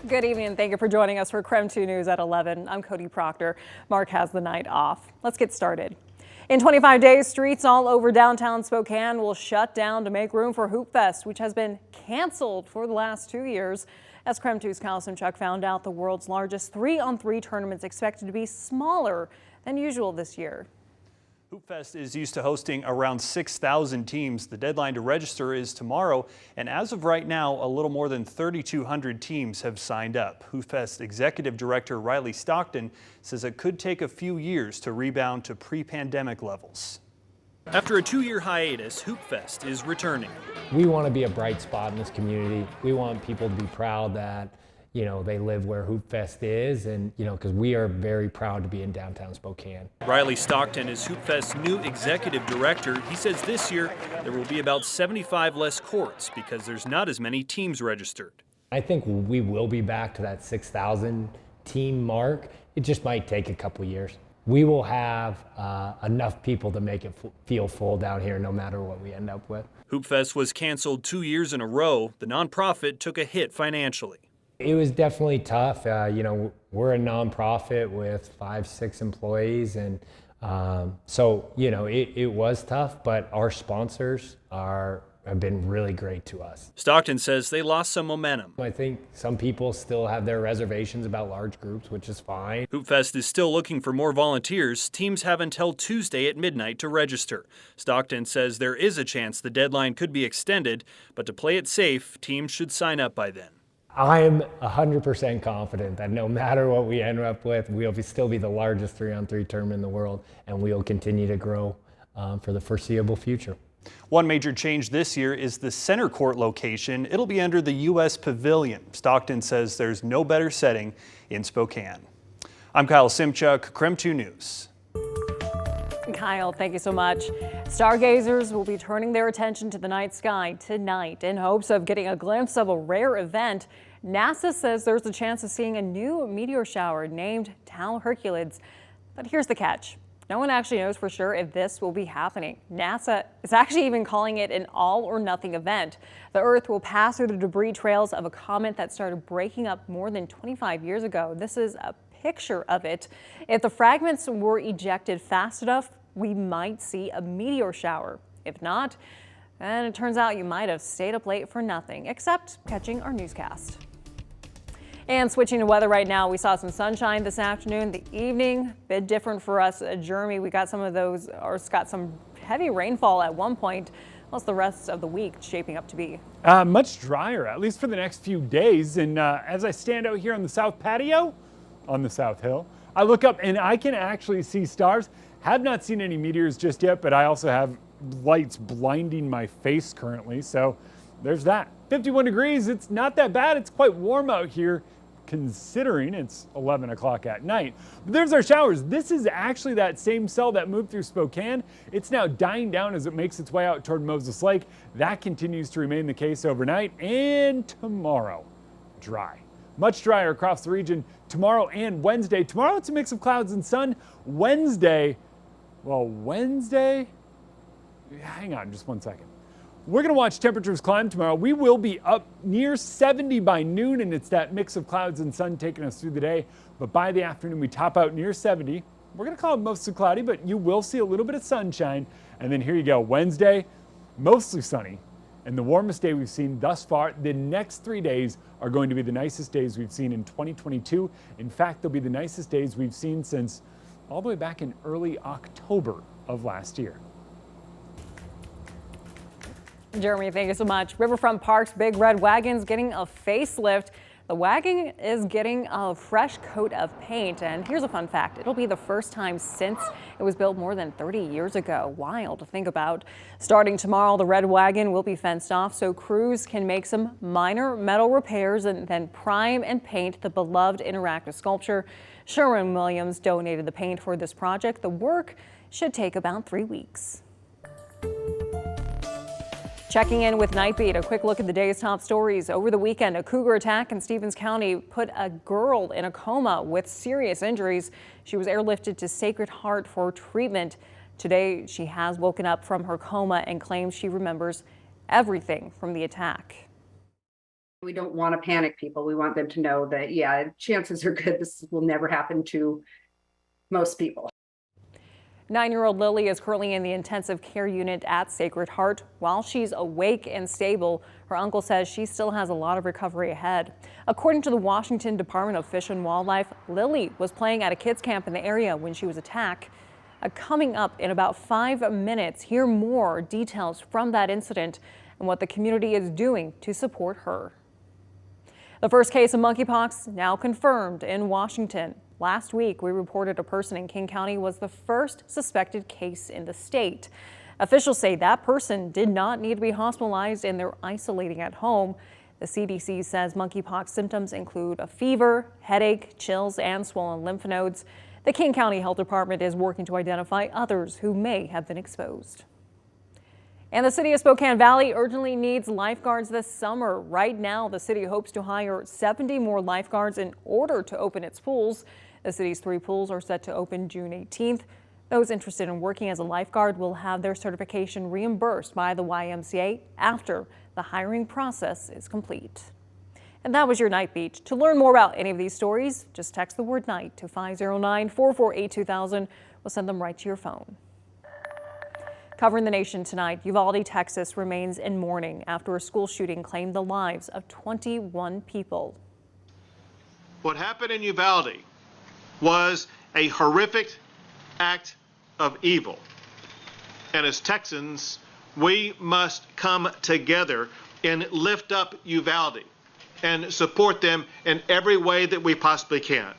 Good evening and thank you for joining us for KREM 2 News at 11. I'm Cody Proctor. Mark has the night off. Let's get started. In 25 days, streets all over downtown Spokane will shut down to make room for Hoopfest, which has been canceled for the last 2 years. As KREM 2's Kyle Simchuk found out, the world's largest 3-on-3 tournament's expected to be smaller than usual this year. Hoopfest is used to hosting around 6,000 teams. The deadline to register is tomorrow, and as of right now, a little more than 3,200 teams have signed up. Hoopfest Executive Director Riley Stockton says it could take a few years to rebound to pre-pandemic levels. After a 2-year hiatus, Hoopfest is returning. We want to be a bright spot in this community. We want people to be proud that they live where Hoopfest is, and because we are very proud to be in downtown Spokane. Riley Stockton is Hoopfest's new executive director. He says this year there will be about 75 less courts because there's not as many teams registered. I think we will be back to that 6,000 team mark. It just might take a couple years. We will have enough people to make it feel full down here no matter what we end up with. Hoopfest was canceled 2 years in a row. The nonprofit took a hit financially. It was definitely tough. We're a nonprofit with 5-6 employees, and so it was tough. But our sponsors have been really great to us. Stockton says they lost some momentum. I think some people still have their reservations about large groups, which is fine. Hoopfest is still looking for more volunteers. Teams have until Tuesday at midnight to register. Stockton says there is a chance the deadline could be extended, but to play it safe, teams should sign up by then. I'm 100% confident that no matter what we end up with, we'll still be the largest 3-on-3 tournament in the world, and we'll continue to grow for the foreseeable future. One major change this year is the center court location. It'll be under the U.S. Pavilion. Stockton says there's no better setting in Spokane. I'm Kyle Simchuk, KREM 2 News. Kyle, thank you so much. Stargazers will be turning their attention to the night sky tonight in hopes of getting a glimpse of a rare event. NASA says there's a chance of seeing a new meteor shower named Tau Hercules. But here's the catch. No one actually knows for sure if this will be happening. NASA is actually even calling it an all-or-nothing event. The Earth will pass through the debris trails of a comet that started breaking up more than 25 years ago. This is a picture of it. If the fragments were ejected fast enough, we might see a meteor shower. If not, then it turns out you might have stayed up late for nothing, except catching our newscast. And switching to weather right now, we saw some sunshine this afternoon. The evening, a bit different for us. Jeremy, we got some of those, or got some heavy rainfall at one point. What's the rest of the week shaping up to be? Much drier, at least for the next few days. And as I stand out here on the south patio, on the South Hill, I look up and I can actually see stars. Have not seen any meteors just yet, but I also have lights blinding my face currently. So there's that. 51 degrees, it's not that bad. It's quite warm out here considering it's 11 o'clock at night. But there's our showers. This is actually that same cell that moved through Spokane. It's now dying down as it makes its way out toward Moses Lake. That continues to remain the case overnight, and tomorrow, dry. Much drier across the region tomorrow and Wednesday. Tomorrow it's a mix of clouds and sun. Wednesday, hang on just one second. We're going to watch temperatures climb tomorrow. We will be up near 70 by noon, and it's that mix of clouds and sun taking us through the day. But by the afternoon, we top out near 70. We're going to call it mostly cloudy, but you will see a little bit of sunshine. And then here you go. Wednesday, mostly sunny. And the warmest day we've seen thus far. The next 3 days are going to be the nicest days we've seen in 2022. In fact, they'll be the nicest days we've seen since all the way back in early October of last year. Jeremy, thank you so much. Riverfront Park's big Red Wagon's getting a facelift. The wagon is getting a fresh coat of paint, and here's a fun fact. It'll be the first time since it was built more than 30 years ago. Wild to think about. Starting tomorrow, the Red Wagon will be fenced off so crews can make some minor metal repairs and then prime and paint the beloved interactive sculpture. Sherwin-Williams donated the paint for this project. The work should take about 3 weeks. Checking in with Nightbeat, a quick look at the day's top stories. Over the weekend, a Cougar Attack in Stevens County put a girl in a coma with serious injuries. She was airlifted to Sacred Heart for treatment. Today, she has woken up from her coma and claims she remembers everything from the attack. We don't want to panic people. We want them to know that, yeah, chances are good this will never happen to most people. 9-year-old Lily is currently in the intensive care unit at Sacred Heart. While she's awake and stable, her uncle says she still has a lot of recovery ahead. According to the Washington Department of Fish and Wildlife, Lily was playing at a kids camp in the area when she was attacked. Coming up in about 5 minutes, hear more details from that incident and what the community is doing to support her. The first case of monkeypox now confirmed in Washington. Last week, we reported a person in King County was the first suspected case in the state. Officials say that person did not need to be hospitalized and they're isolating at home. The CDC says monkeypox symptoms include a fever, headache, chills, and swollen lymph nodes. The King County Health Department is working to identify others who may have been exposed. And the city of Spokane Valley urgently needs lifeguards this summer. Right now, the city hopes to hire 70 more lifeguards in order to open its pools. The city's 3 pools are set to open June 18th. Those interested in working as a lifeguard will have their certification reimbursed by the YMCA after the hiring process is complete. And that was your Night Beat. To learn more about any of these stories, just text the word night to 509-448-2000. We'll send them right to your phone. Covering the nation tonight, Uvalde, Texas remains in mourning after a school shooting claimed the lives of 21 people. What happened in Uvalde was a horrific act of evil. And as Texans, we must come together and lift up Uvalde and support them in every way that we possibly can.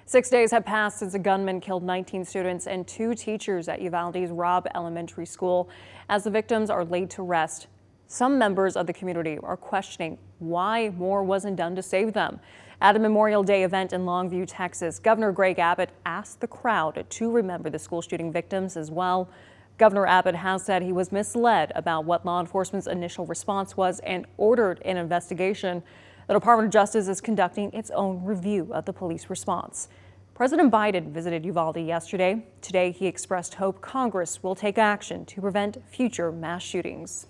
6 days have passed since a gunman killed 19 students and 2 teachers at Uvalde's Robb Elementary School. As the victims are laid to rest, some members of the community are questioning why more wasn't done to save them. At a Memorial Day event in Longview, Texas, Governor Greg Abbott asked the crowd to remember the school shooting victims as well. Governor Abbott has said he was misled about what law enforcement's initial response was and ordered an investigation. The Department of Justice is conducting its own review of the police response. President Biden visited Uvalde yesterday. Today, he expressed hope Congress will take action to prevent future mass shootings.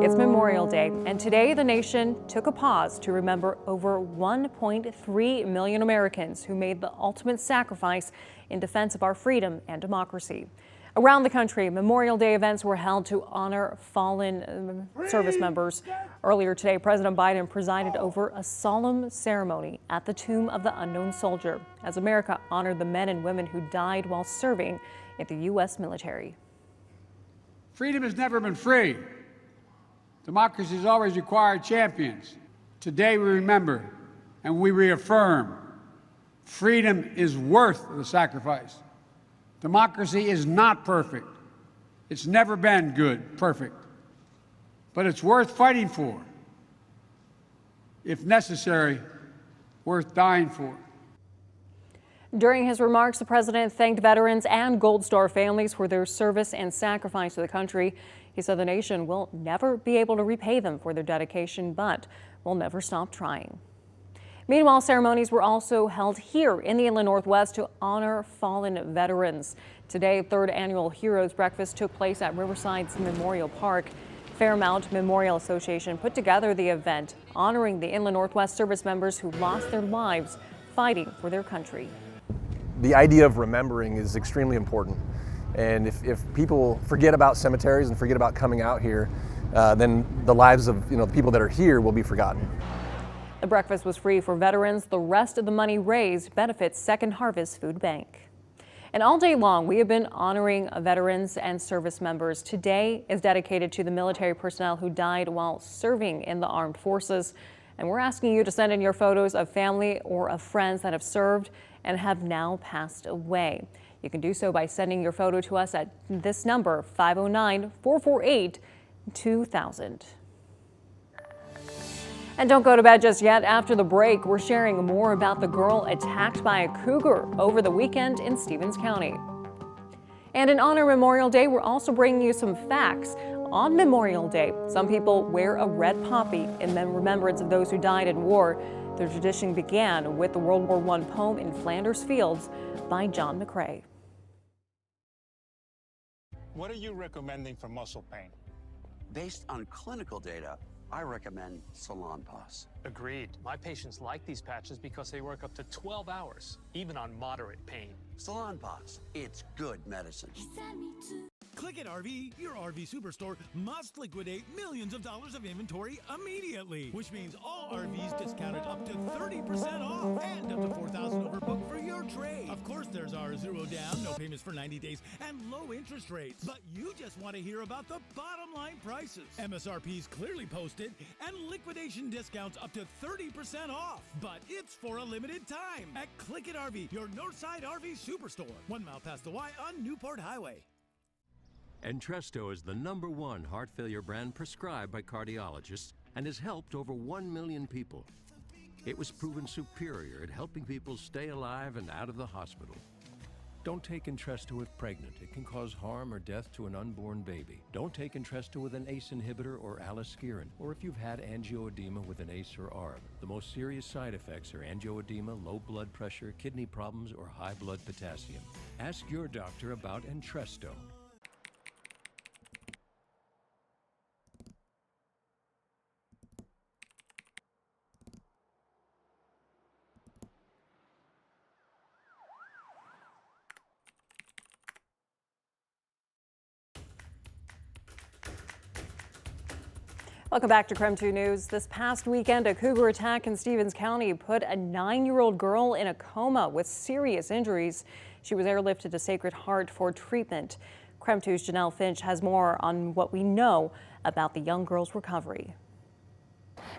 It's Memorial Day, and today the nation took a pause to remember over 1.3 million Americans who made the ultimate sacrifice in defense of our freedom and democracy. Around the country, Memorial Day events were held to honor fallen service members. Earlier today, President Biden presided over a solemn ceremony at the Tomb of the Unknown Soldier as America honored the men and women who died while serving in the U.S. military. Freedom has never been free. Democracy has always required champions. Today we remember and we reaffirm freedom is worth the sacrifice. Democracy is not perfect. It's never been good, perfect. But it's worth fighting for. If necessary, worth dying for. During his remarks, the president thanked veterans and Gold Star families for their service and sacrifice to the country. He said the nation will never be able to repay them for their dedication, but will never stop trying. Meanwhile, ceremonies were also held here in the Inland Northwest to honor fallen veterans. Today, 3rd annual Heroes Breakfast took place at Riverside's Memorial Park. Fairmount Memorial Association put together the event, honoring the Inland Northwest service members who lost their lives fighting for their country. The idea of remembering is extremely important. And if people forget about cemeteries and forget about coming out here, then the lives of the people that are here will be forgotten. The breakfast was free for veterans. The rest of the money raised benefits Second Harvest Food Bank. And all day long, we have been honoring veterans and service members. Today is dedicated to the military personnel who died while serving in the armed forces. And we're asking you to send in your photos of family or of friends that have served and have now passed away. You can do so by sending your photo to us at this number, 509-448-2000. And don't go to bed just yet. After the break, we're sharing more about the girl attacked by a cougar over the weekend in Stevens County. And in honor of Memorial Day, we're also bringing you some facts. On Memorial Day, some people wear a red poppy in remembrance of those who died in war. The tradition began with the World War I poem in Flanders Fields by John McCrae. What are you recommending for muscle pain? Based on clinical data, I recommend Salonpas. Agreed. My patients like these patches because they work up to 12 hours, even on moderate pain. Salonpas, it's good medicine. Click It RV, your RV superstore, must liquidate millions of dollars of inventory immediately, which means all RVs discounted up to 30% off and up to $4,000 overbooked for your trade. Of course, there's our 0 down, no payments for 90 days, and low interest rates. But you just want to hear about the bottom line prices. MSRPs clearly posted and liquidation discounts up to 30% off. But it's for a limited time at Click It RV, your Northside RV superstore, 1 mile past the Y on Newport Highway. Entresto is the #1 heart failure brand prescribed by cardiologists and has helped over 1 million people. It was proven superior at helping people stay alive and out of the hospital. Don't take Entresto if pregnant. It can cause harm or death to an unborn baby. Don't take Entresto with an ACE inhibitor or aliskiren, or if you've had angioedema with an ACE or ARB. The most serious side effects are angioedema, low blood pressure, kidney problems, or high blood potassium. Ask your doctor about Entresto. Welcome back to KREM 2 News. This past weekend, a Cougar attack in Stevens County put a 9-year-old girl in a coma with serious injuries. She was airlifted to Sacred Heart for treatment. KREM 2's Janelle Finch has more on what we know about the young girl's recovery.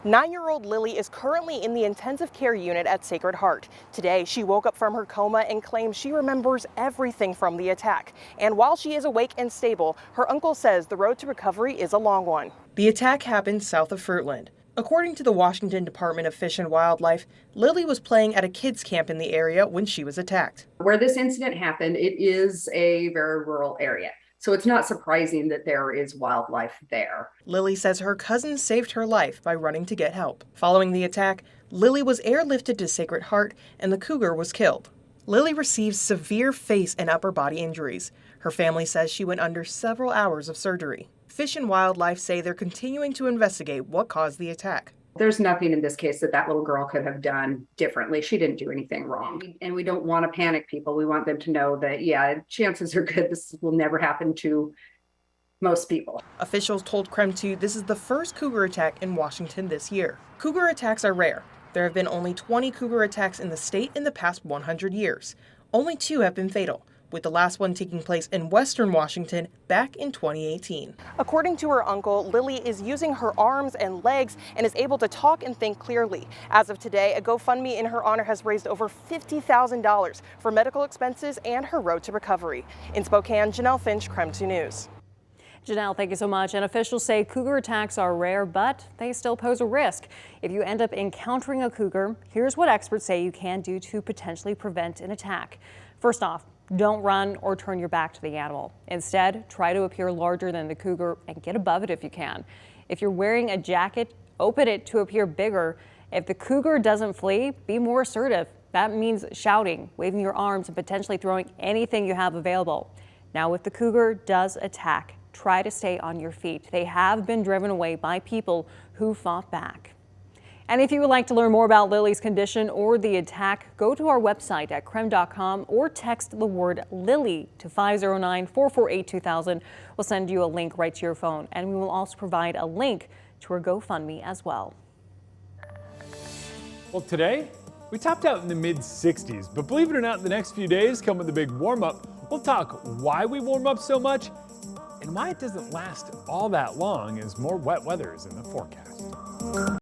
9-year-old Lily is currently in the intensive care unit at Sacred Heart. Today, she woke up from her coma and claims she remembers everything from the attack. And while she is awake and stable, her uncle says the road to recovery is a long one. The attack happened south of Fruitland. According to the Washington Department of Fish and Wildlife, Lily was playing at a kids' camp in the area when she was attacked. Where this incident happened, it is a very rural area. So it's not surprising that there is wildlife there. Lily says her cousin saved her life by running to get help. Following the attack, Lily was airlifted to Sacred Heart and the cougar was killed. Lily received severe face and upper body injuries. Her family says she went under several hours of surgery. Fish and Wildlife say they're continuing to investigate what caused the attack. There's nothing in this case that little girl could have done differently. She didn't do anything wrong. And we don't want to panic people. We want them to know that, yeah, chances are good this will never happen to most people. Officials told KREM 2 this is the first cougar attack in Washington this year. Cougar attacks are rare. There have been only 20 cougar attacks in the state in the past 100 years. Only 2 have been fatal, with the last one taking place in western Washington back in 2018. According to her uncle, Lily is using her arms and legs and is able to talk and think clearly. As of today, a GoFundMe in her honor has raised over $50,000 for medical expenses and her road to recovery. In Spokane, Janelle Finch, KREM 2 News. Janelle, thank you so much. And officials say cougar attacks are rare, but they still pose a risk. If you end up encountering a cougar, here's what experts say you can do to potentially prevent an attack. First off, don't run or turn your back to the animal. Instead, try to appear larger than the cougar and get above it if you can. If you're wearing a jacket, open it to appear bigger. If the cougar doesn't flee, be more assertive. That means shouting, waving your arms, and potentially throwing anything you have available. Now, if the cougar does attack, try to stay on your feet. They have been driven away by people who fought back. And if you would like to learn more about Lily's condition or the attack, go to our website at krem.com or text the word Lily to 509-448-2000. We'll send you a link right to your phone, and we will also provide a link to our GoFundMe as well. Well, today we topped out in the mid-60s, but believe it or not, in the next few days come with a big warm-up. We'll talk why we warm up so much and why it doesn't last all that long as more wet weather is in the forecast.